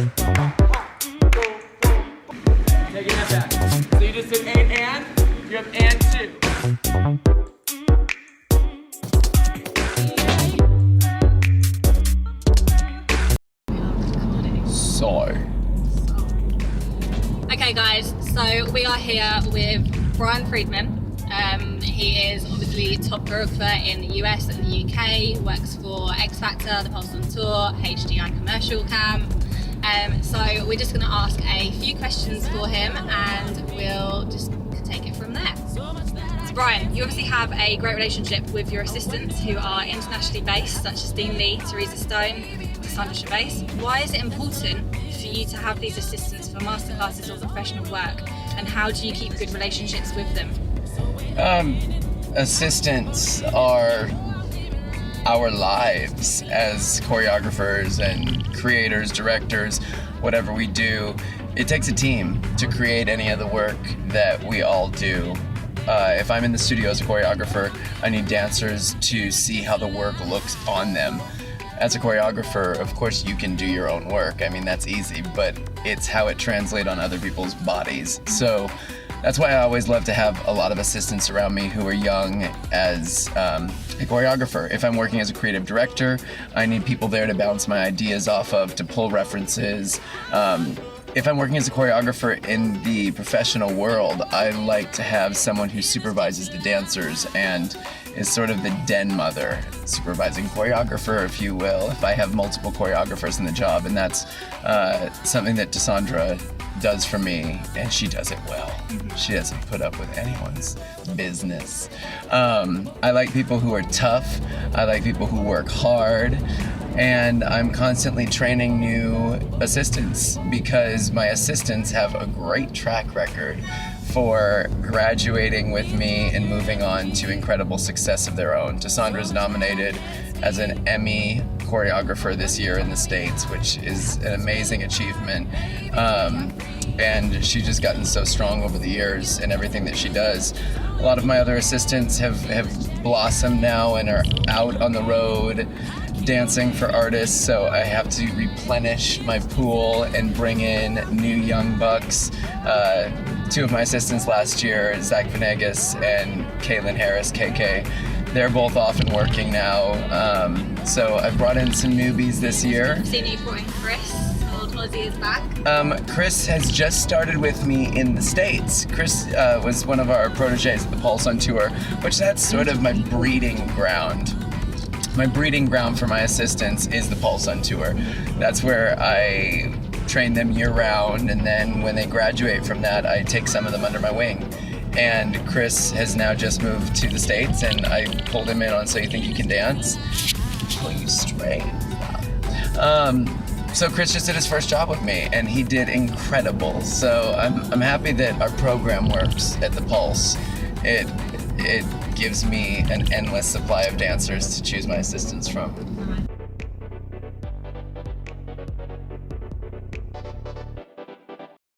Taking that back. So you just did and, you have and two. Okay guys, so we are here with Brian Friedman. He is obviously top choreographer in the US and the UK, works for X Factor, The Pulse on Tour, HDI Commercial Camp. So we're just going to ask a few questions for him and we'll just take it from there. So Brian, you obviously have a great relationship with your assistants who are internationally based, such as Dean Lee, Teresa Stone, Cassandra Chavez. Why is it important for you to have these assistants for masterclasses or professional work, and how do you keep good relationships with them? Assistants are our lives as choreographers and creators, directors, whatever we do. It takes a team to create any of the work that we all do. If I'm in the studio as a choreographer, I need dancers to see how the work looks on them. As a choreographer, of course, you can do your own work. I mean, that's easy, but it's how it translates on other people's bodies. So that's why I always love to have a lot of assistants around me who are young as a choreographer. If I'm working as a creative director, I need people there to bounce my ideas off of, to pull references. If I'm working as a choreographer in the professional world, I like to have someone who supervises the dancers and is sort of the den mother, supervising choreographer, if you will, if I have multiple choreographers in the job. And that's something that Cassandra does for me, and she does it well. She doesn't put up with anyone's business. I like people who are tough. I like people who work hard. And I'm constantly training new assistants because my assistants have a great track record for graduating with me and moving on to incredible success of their own. Cassandra's nominated as an Emmy choreographer this year in the States, which is an amazing achievement. And she's just gotten so strong over the years in everything that she does. A lot of my other assistants have blossomed now and are out on the road dancing for artists, so I have to replenish my pool and bring in new young bucks. Two of my assistants last year, Zach Venegas and Kaylin Harris, KK, they're both off and working now. So I've brought in some newbies this year. I've seen you brought in Chris. Old Aussie is back. Chris has just started with me in the States. Chris was one of our proteges at the Pulse on Tour, which that's sort of my breeding ground. My breeding ground for my assistants is the Pulse on Tour. That's where I train them year-round, and then when they graduate from that, I take some of them under my wing. And Chris has now just moved to the States, and I pulled him in on So You Think You Can Dance. Pull you straight. So Chris just did his first job with me, and he did incredible. So I'm happy that our program works at the Pulse. It gives me an endless supply of dancers to choose my assistants from.